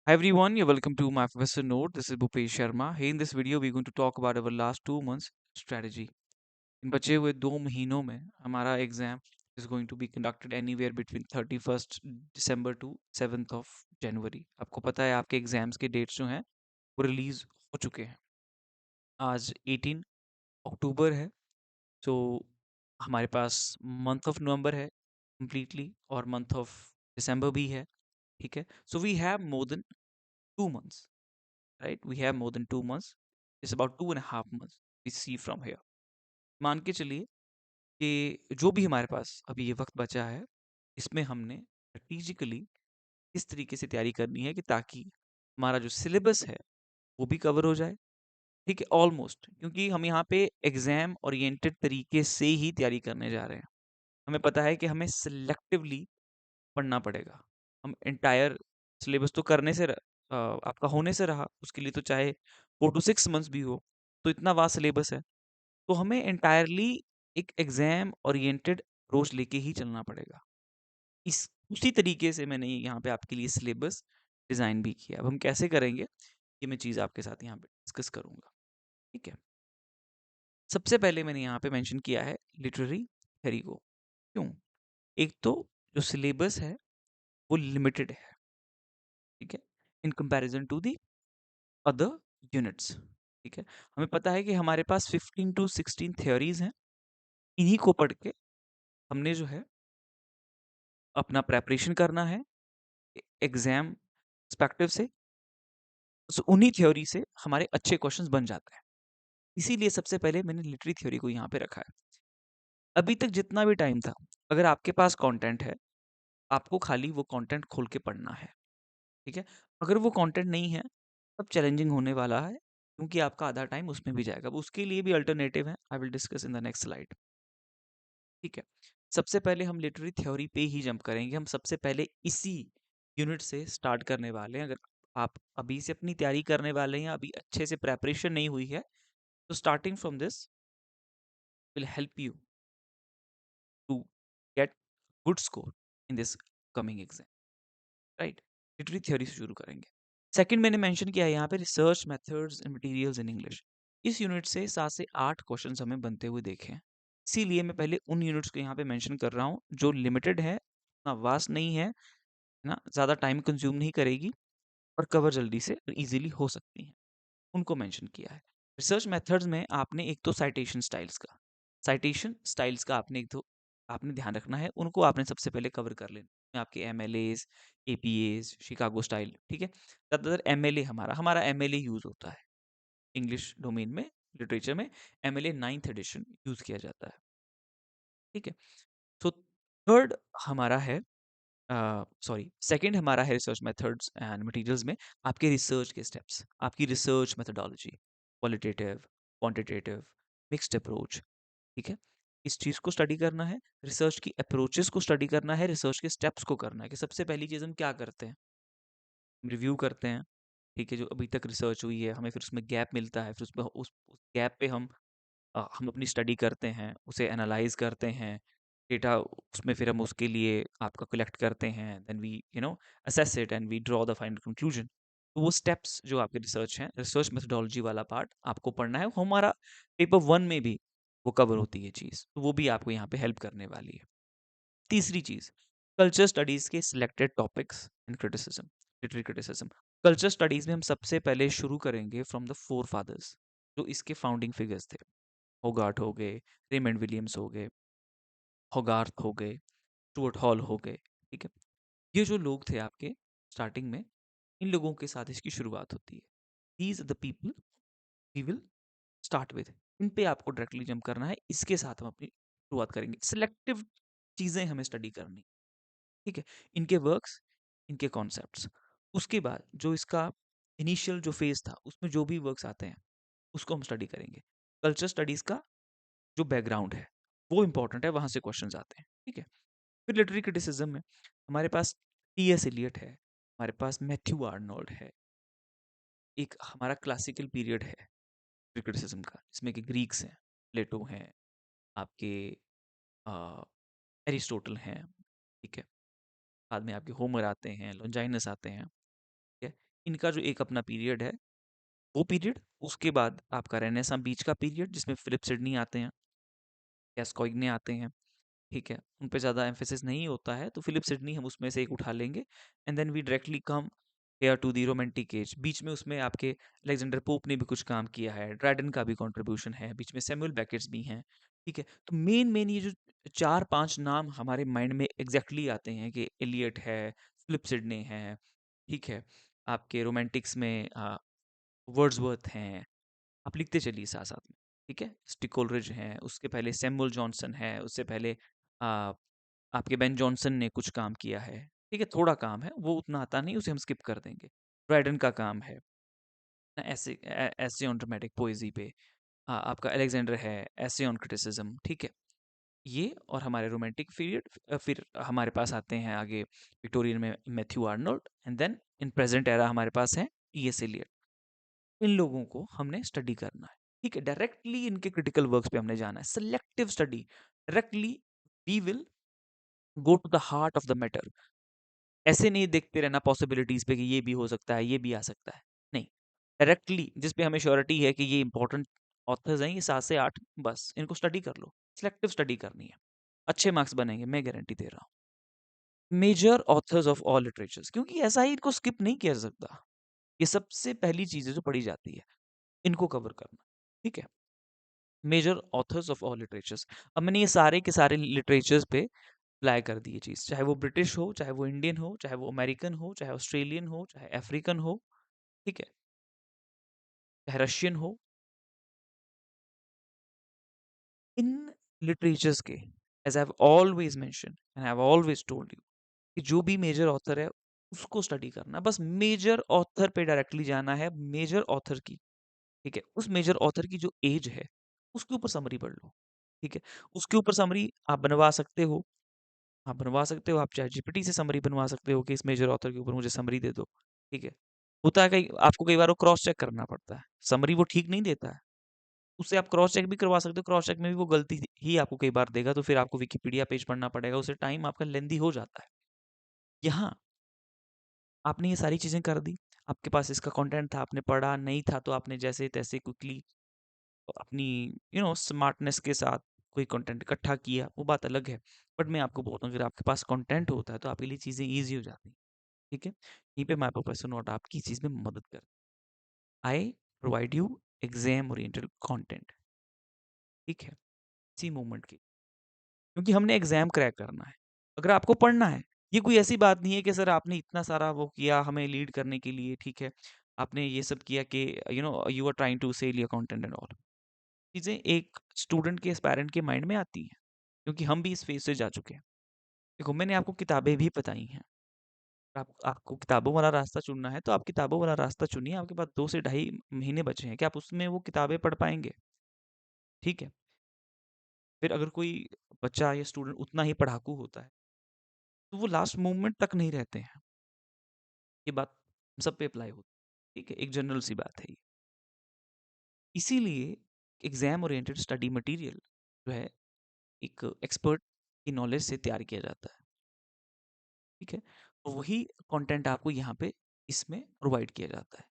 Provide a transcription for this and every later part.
Hi everyone, you're welcome to my Professor Note. This is Bhupesh Sharma. Hey, in this video, we're going to talk about our last 2 months strategy. इन बचे हुए 2 महीनों में हमारा exam is going to be conducted anywhere between 31st December to 7th of January. आपको पता है आपके exams के डेट्स जो हैं वो रिलीज हो चुके हैं. आज 18 अक्टूबर है. तो हमारे पास मंथ ऑफ नवंबर है completely और मंथ ऑफ दिसंबर भी है. ठीक है. So we have more than 2 months. Right? We have more than 2 months. It's about 2.5 months we see from here. मान के चलिए कि जो भी हमारे पास अभी ये वक्त बचा है इसमें हमने स्ट्रेटिजिकली इस तरीके से तैयारी करनी है कि ताकि हमारा जो सिलेबस है वो भी कवर हो जाए. ठीक है, ऑलमोस्ट, क्योंकि हम यहाँ पे एग्जाम ओरिएंटेड तरीके से ही तैयारी करने जा रहे हैं. हमें पता है कि हमें सिलेक्टिवली पढ़ना पड़ेगा. हम एंटायर सिलेबस तो करने से आपका होने से रहा, उसके लिए तो चाहे 4 to 6 months भी हो, तो इतना वास्ट सिलेबस है. तो हमें एंटायरली एक एग्जाम ओरिएंटेड अप्रोच लेके ही चलना पड़ेगा. इस उसी तरीके से मैंने यहाँ पे आपके लिए सिलेबस डिजाइन भी किया. अब हम कैसे करेंगे ये मैं चीज़ आपके साथ यहाँ पे डिस्कस करूंगा. ठीक है. सबसे पहले मैंने यहाँ पे मेंशन किया है लिटरेरी थ्योरी को. क्यों? एक तो जो सिलेबस है वो लिमिटेड है. ठीक है, in comparison to the other units. ठीक है, हमें पता है कि हमारे पास 15 to 16 थ्योरीज हैं. इन्हीं को पढ़ के हमने जो है अपना प्रेपरेशन करना है एग्जाम पर्सपेक्टिव से. So, उन्हीं थ्योरी से हमारे अच्छे क्वेश्चंस बन जाते हैं. इसीलिए सबसे पहले मैंने लिटरेरी थ्योरी को यहाँ पे रखा है. अभी तक जितना भी टाइम था, अगर आपके पास कंटेंट है, आपको खाली वो कंटेंट खोल के पढ़ना है. ठीक है. अगर वो कंटेंट नहीं है तब चैलेंजिंग होने वाला है, क्योंकि आपका आधा टाइम उसमें भी जाएगा. उसके लिए भी अल्टरनेटिव है, I will discuss in the next slide. ठीक है. सबसे पहले हम लिटरेरी थ्योरी पे ही जंप करेंगे. हम सबसे पहले इसी यूनिट से स्टार्ट करने वाले हैं. अगर आप अभी से अपनी तैयारी करने वाले हैं, अभी अच्छे से प्रेपरेशन नहीं हुई है, तो starting from this will help you to get good score in this coming exam. Right. Literary theory से शुरू करेंगे. सेकंड मैंने मेंशन किया है यहाँ पे research methods and materials in English. इस यूनिट से 7 से 8 क्वेश्चंस हमें बनते हुए देखे हैं. इसीलिए मैं पहले उन यूनिट्स को यहाँ पे मेंशन कर रहा हूँ जो लिमिटेड है, उतना वास्ट नहीं है ना, ज़्यादा टाइम कंज्यूम नहीं करेगी और कवर जल्दी से इजीली हो सकती हैं. उनको मेंशन किया है. रिसर्च मेथड्स में आपने एक तो साइटेशन स्टाइल्स का आपने ध्यान रखना है. उनको आपने सबसे पहले कवर कर लेना. आपके एमएलएस, एपीएस, शिकागो स्टाइल. ठीक है. ज़्यादातर एमएलए हमारा एमएलए यूज होता है इंग्लिश डोमेन में. लिटरेचर में एमएलए 9th एडिशन यूज किया जाता है. ठीक है. सो थर्ड हमारा है सॉरी सेकंड हमारा है रिसर्च मेथड्स एंड मटेरियल्स में आपके रिसर्च के स्टेप्स, आपकी research methodology, qualitative, quantitative, mixed approach. ठीक है. इस चीज़ को स्टडी करना है. रिसर्च की अप्रोचेस को स्टडी करना है. रिसर्च के स्टेप्स को करना है कि सबसे पहली चीज़ हम क्या करते हैं, रिव्यू करते हैं. ठीक है, जो अभी तक रिसर्च हुई है हमें फिर उसमें गैप मिलता है, फिर उसमें उस गैप पे हम अपनी स्टडी करते हैं, उसे एनालाइज करते हैं. डेटा उसमें फिर हम उसके लिए आपका कलेक्ट करते हैं. Then we assess it and we draw the final conclusion. तो वो स्टेप्स जो आपके रिसर्च हैं, रिसर्च मेथोडोलॉजी वाला पार्ट आपको पढ़ना है. वो हमारा पेपर 1 में भी वो कवर होती है चीज़, तो वो भी आपको यहाँ पे हेल्प करने वाली है. तीसरी चीज़, कल्चर स्टडीज़ के selected topics and criticism, literary criticism. Culture studies में हम सबसे पहले शुरू करेंगे फ्रॉम द फोर फादर्स, जो इसके फाउंडिंग फिगर्स थे. होगार्ट हो गए, रेमंड विलियम्स हो गए, होगार्थ हो गए, स्टुअर्ट हॉल हो गए. ठीक है. ये जो लोग थे आपके स्टार्टिंग में, इन लोगों के साथ इसकी शुरुआत होती है. These are the people we will start with. इन पे आपको डायरेक्टली जंप करना है. इसके साथ हम अपनी शुरुआत करेंगे. सिलेक्टिव चीज़ें हमें स्टडी करनी. ठीक है. इनके वर्क्स, इनके कॉन्सेप्ट्स. उसके बाद जो इसका इनिशियल जो फेज था उसमें जो भी वर्क्स आते हैं उसको हम स्टडी करेंगे. कल्चर स्टडीज़ का जो बैकग्राउंड है वो इंपॉर्टेंट है, वहां से क्वेश्चंस आते हैं. ठीक है. फिर लिटरेरी क्रिटिसिज्म में हमारे पास टी.एस. एलियट है, हमारे पास मैथ्यू आर्नोल्ड है. एक हमारा क्लासिकल पीरियड है क्रिटिसिज्म का, जिसमें कि ग्रीक्स हैं, प्लेटो हैं, आपके एरिस्टोटल हैं. ठीक है. बाद में आपके होमर आते हैं, लॉन्जाइनस आते हैं. ठीक है. इनका जो एक अपना पीरियड है वो पीरियड, उसके बाद आपका रेनेसां बीच का पीरियड जिसमें फिलिप सिडनी आते हैं, गैस्कॉइग्ने आते हैं, ठीक है, उन पे ज़्यादा एम्फेसिस नहीं होता है, तो फिलिप सिडनी हम उसमें से एक उठा लेंगे। And then we directly come here to the romantic age. बीच में उसमें आपके अलेक्जेंडर पोप ने भी कुछ काम किया है, ड्राइडन का भी कंट्रीब्यूशन है, बीच में सैमुअल बेकेट्स भी हैं, ठीक है। तो मेन ये जो 4-5 नाम हमारे माइंड में एग्जैक्टली आते हैं कि एलियट है, फिलिप सिडनी है, ठीक है, आपके रोमांटिक्स में वर्ड्सवर्थ हैं, आप लिखते चलिए साथ-साथ में, ठीक है? स्टिकोलरिज हैं, उसके पहले सैमुअल जॉनसन है, उससे पहले आ, आपके बेन जॉनसन ने कुछ काम किया है, ठीक है? थोड़ा काम है, वो उतना आता नहीं, उसे हम स्किप कर देंगे। ड्राइडन का काम है ना, ऐसे ऑन ड्रामेटिक पोएजी पे। आपका अलेक्जेंडर है, ऐसे ऑन क्रिटिसिज्म, ठीक है? ये और हमारे रोमांटिक पीरियड, फिर हमारे पास आते हैं आगे विक्टोरियन में Matthew Arnold, and then in present era हमारे पास है टीएस एलियट। इन लोगों को हमने स्टडी करना है, ठीक है? डायरेक्टली इनके क्रिटिकल वर्क्स पे हमने जाना है, selective study. Directly we will go to the heart of the matter. ऐसे नहीं देखते रहना पॉसिबिलिटीज पे कि ये भी हो सकता है, ये भी आ सकता है, नहीं। डायरेक्टली जिस पे हमें श्योरिटी है कि ये इंपॉर्टेंट ऑथर्स हैं, ये 7 से 8, बस इनको स्टडी कर लो। सिलेक्टिव स्टडी करनी है, अच्छे मार्क्स बनेंगे, मैं गारंटी दे रहा हूँ। Major authors of all literatures, क्योंकि ऐसा ही इनको स्किप नहीं किया जा सकता। ये सबसे पहली चीज है जो पढ़ी जाती है, इनको कवर करना, ठीक है? Major authors of all literatures. अब मैंने ये सारे के सारे लिटरेचर्स पे अप्लाई कर दी ये चीज़, चाहे वो ब्रिटिश हो, चाहे वो इंडियन हो, चाहे वो अमेरिकन हो, चाहे ऑस्ट्रेलियन हो, चाहे अफ्रीकन हो, ठीक है, चाहे रशियन हो। इन लिटरेचर्स के, as I have always mention and I have always told you, कि जो भी मेजर ऑथर है उसको स्टडी करना, बस मेजर ऑथर पे डायरेक्टली जाना है, मेजर ऑथर की, ठीक है? उस मेजर ऑथर की जो एज है उसके ऊपर समरी पढ़ लो, ठीक है? उसके ऊपर समरी आप बनवा सकते हो, आप बनवा सकते हो, आप चैट जीपीटी से समरी बनवा सकते हो कि इस मेजर ऑथर के ऊपर मुझे समरी दे दो, ठीक है? होता है कई आपको कई बार वो क्रॉस चेक करना पड़ता है, समरी वो ठीक नहीं देता है, उससे आप क्रॉस चेक भी करवा सकते हो, क्रॉस चेक में भी वो गलती ही आपको कई बार देगा, तो फिर आपको विकिपीडिया पेज पढ़ना पड़ेगा, उससे टाइम आपका लेंदी हो जाता है। यहाँ आपने ये सारी चीज़ें कर दी, आपके पास इसका कंटेंट था, आपने पढ़ा, नहीं था तो आपने जैसे-तैसे क्विकली अपनी स्मार्टनेस के साथ कोई कंटेंट इकट्ठा किया, वो बात अलग है। बट मैं आपको बोलता हूँ, अगर आपके पास कंटेंट होता है तो आपके लिए चीज़ें ईज़ी हो जाती हैं, ठीक है? यहीं पे माय प्रोफेसर नोट आपकी चीज़ में मदद कर, I provide you exam oriented content, ठीक है? इसी मोमेंट की, क्योंकि हमने एग्ज़ाम क्रैक करना है। अगर आपको पढ़ना है, ये कोई ऐसी बात नहीं है कि सर आपने इतना सारा वो किया हमें लीड करने के लिए, ठीक है? आपने ये सब किया कि you are trying to sell your content and all. चीज़ें एक स्टूडेंट के एस्पायरेंट के माइंड में आती हैं, क्योंकि हम भी इस फेज़ से जा चुके हैं। देखो, मैंने आपको किताबें भी बताई हैं। आपको किताबों वाला रास्ता चुनना है, तो आप किताबों वाला रास्ता चुनिए। आपके पास 2 से ढाई महीने बचे हैं, क्या आप उसमें वो किताबें पढ़ पाएँगे? ठीक है। फिर अगर कोई बच्चा या स्टूडेंट उतना ही पढ़ाकू होता है, तो वो लास्ट मोमेंट तक नहीं रहते हैं। ये बात सब पे अप्लाई होती है, ठीक है? एक जनरल सी बात है ये। इसीलिए एग्ज़ाम ओरिएंटेड स्टडी मटीरियल जो है, एक एक्सपर्ट की नॉलेज से तैयार किया जाता है, ठीक है? तो वही कंटेंट आपको यहाँ पे इसमें प्रोवाइड किया जाता है।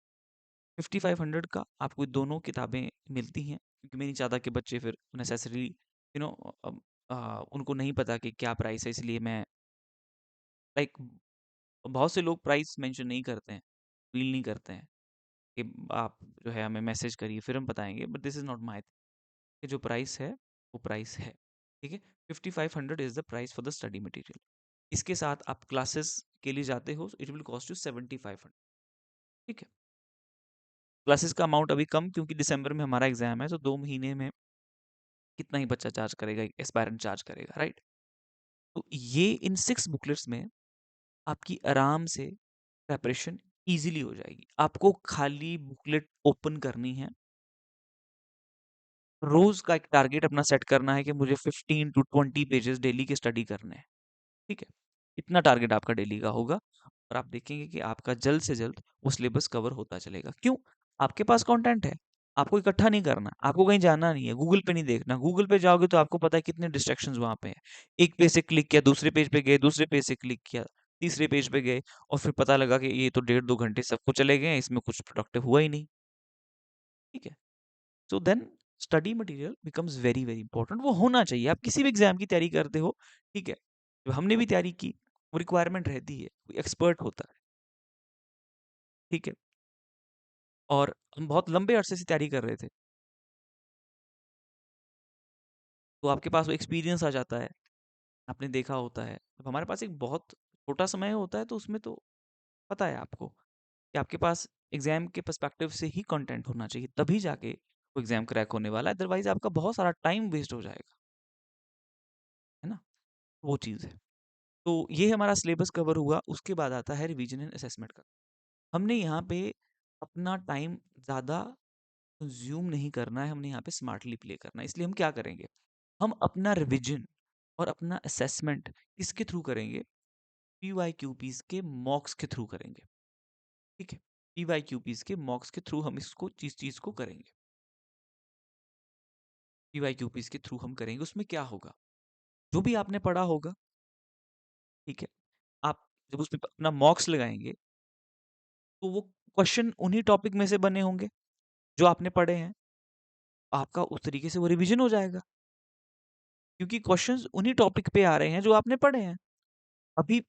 5500 का आपको दोनों किताबें मिलती हैं, क्योंकि मैं नहीं चाहता कि बच्चे फिर नेसेसरीली यू नो उनको नहीं पता कि क्या प्राइस है, इसलिए मैं लाइक बहुत से लोग प्राइस मेंशन नहीं करते हैं, फ़ील नहीं करते हैं कि आप जो है हमें मैसेज करिए फिर हम बताएँगे, but this is not my कि जो प्राइस है वो प्राइस है, ठीक है? 5500 is the price for the study material. इसके साथ आप क्लासेस के लिए जाते हो, इट विल कॉस्ट यू 7500, ठीक है? क्लासेस का अमाउंट अभी कम, क्योंकि दिसंबर में हमारा एग्जाम है, तो 2 महीने में कितना ही बच्चा चार्ज करेगा, एस्पायरेंट चार्ज करेगा, राइट? तो ये इन 6 बुकलेट्स में आपकी आराम से प्रिपरेशन ईज़िली हो जाएगी। आपको खाली बुकलेट ओपन करनी है, रोज़ का एक टारगेट अपना सेट करना है कि मुझे 15 टू 20 पेजेस डेली के स्टडी करने हैं, ठीक है? इतना टारगेट आपका डेली का होगा और आप देखेंगे कि आपका जल्द से जल्द वो सिलेबस कवर होता चलेगा। क्यों? आपके पास कंटेंट है, आपको इकट्ठा नहीं करना, आपको कहीं जाना नहीं है, गूगल पे नहीं देखना। गूगल पे जाओगे तो आपको पता है कितने डिस्ट्रैक्शंस वहाँ पे हैं। एक पेज से क्लिक किया, दूसरे पेज पे गए, दूसरे पेज से क्लिक किया, तीसरे पेज पे गए और फिर पता लगा कि ये तो 1.5-2 घंटे सबको चले गए हैं, इसमें कुछ प्रोडक्टिव हुआ ही नहीं। ठीक है, so then study material becomes very very important. वो होना चाहिए। आप किसी भी एग्जाम की तैयारी करते हो, ठीक है, तो हमने भी तैयारी की, वो रिक्वायरमेंट रहती है, कोई एक्सपर्ट होता है, ठीक है, और हम बहुत लंबे अरसे से तैयारी कर रहे थे, तो आपके पास वो एक्सपीरियंस आ जाता है, आपने देखा होता है। अब हमारे पास एक बहुत छोटा समय होता है, तो उसमें तो पता है आपको कि आपके पास एग्जाम के पर्सपेक्टिव से ही कंटेंट होना चाहिए, तभी जाके वो एग्जाम क्रैक होने वाला है, अदरवाइज आपका बहुत सारा टाइम वेस्ट हो जाएगा, है ना? वो चीज़ है। तो ये हमारा सिलेबस कवर हुआ। उसके बाद आता है रिवीजन एंड असेसमेंट का। हमने यहाँ पे अपना टाइम ज़्यादा कंज्यूम नहीं करना है, हमने यहाँ पे स्मार्टली प्ले करना है। इसलिए हम क्या करेंगे, हम अपना रिवीजन और अपना असेसमेंट किसके थ्रू करेंगे? पीवाईक्यूपीज के मॉक्स के थ्रू करेंगे। ठीक है, पीवाईक्यूपीज के मॉक्स के थ्रू हम इसको चीज को करेंगे। पीवाईक्यूपीज के थ्रू हम करेंगे। उसमें क्या होगा, जो भी आपने पढ़ा होगा, ठीक है, आप जब उसमें अपना मॉक्स लगाएंगे, तो वो क्वेश्चन उन्हीं टॉपिक में से बने होंगे जो आपने पढ़े हैं। आपका उस तरीके से वो रिवीजन हो जाएगा, क्योंकि क्वेश्चंस उन्हीं टॉपिक पे आ रहे हैं जो आपने पढ़े हैं। अभी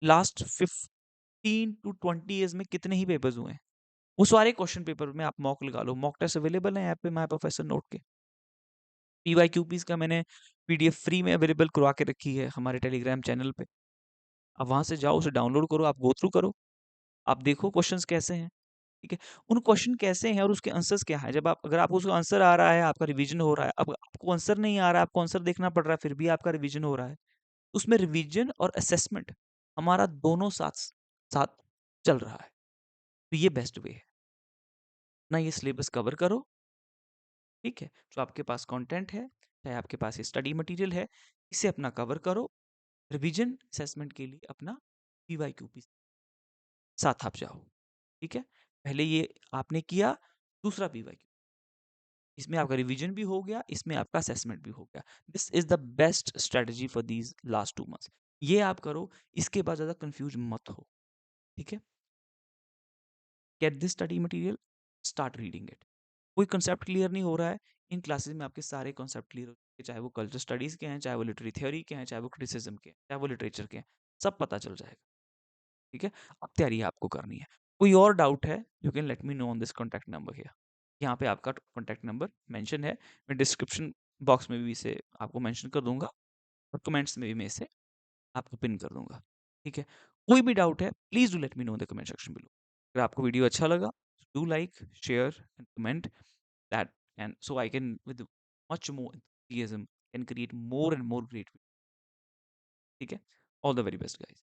लास्ट 15 to 20 ईयर्स में कितने ही पेपर्स हुए हैं, वो सारे क्वेश्चन पेपर में आप मॉक लगा लो। मॉक टेस्ट अवेलेबल है ऐप पे माय प्रोफेसर नोट के। पीवाईक्यूपीज का मैंने पीडीएफ फ्री में अवेलेबल करवा के रखी है हमारे टेलीग्राम चैनल पे। आप वहां से जाओ, उसे डाउनलोड करो, आप गो थ्रू करो, आप देखो क्वेश्चंस कैसे हैं। ठीक है, उन क्वेश्चन कैसे हैं और उसके आंसर्स क्या है। जब आप, अगर आपको उसका आंसर आ रहा है, आपका रिवीजन हो रहा है। अब आपको आंसर नहीं आ रहा है, आपको आंसर देखना पड़ रहा है, फिर भी आपका रिवीजन हो रहा है, उसमें रिवीजन और असेसमेंट हमारा दोनों साथ साथ चल रहा है। तो ये बेस्ट वे है ना। ये सिलेबस कवर करो, ठीक है, जो आपके पास कंटेंट है, चाहे आपके पास ये स्टडी मटेरियल है, इसे अपना कवर करो। रिवीजन असेसमेंट के लिए अपना पीवाईक्यूपी साथ आप जाओ। ठीक है, पहले ये आपने किया, दूसरा पीवाईक्यू, इसमें आपका रिवीजन भी हो गया, इसमें आपका असेसमेंट भी हो गया। This is the best strategy for these last 2 months. ये आप करो, इसके बाद ज्यादा कंफ्यूज मत हो। ठीक है, get this study material, start reading it. कोई कंसेप्ट क्लियर नहीं हो रहा है, इन क्लासेस में आपके सारे कॉन्सेप्ट क्लियर हो जाएंगे, चाहे वो कल्चर स्टडीज के हैं, चाहे वो लिटरेरी थ्योरी के हैं, चाहे वो क्रिटिसिज्म के हैं, चाहे वो लिटरेचर के हैं, सब पता चल जाएगा। ठीक है, अब तैयारी आपको करनी है। कोई और डाउट है, you can let me know on this contact number here. यहाँ पे आपका कॉन्टैक्ट नंबर मेंशन है, मैं डिस्क्रिप्शन बॉक्स में भी इसे आपको मेंशन कर दूंगा, और कमेंट्स में भी मैं इसे आपको पिन कर दूंगा। ठीक है, कोई भी डाउट है, please do let me know in the comment section below. अगर आपको वीडियो अच्छा लगा, do like, share and comment that, and so I can with much more enthusiasm can create more and more great videos. ठीक है, all the very best guys.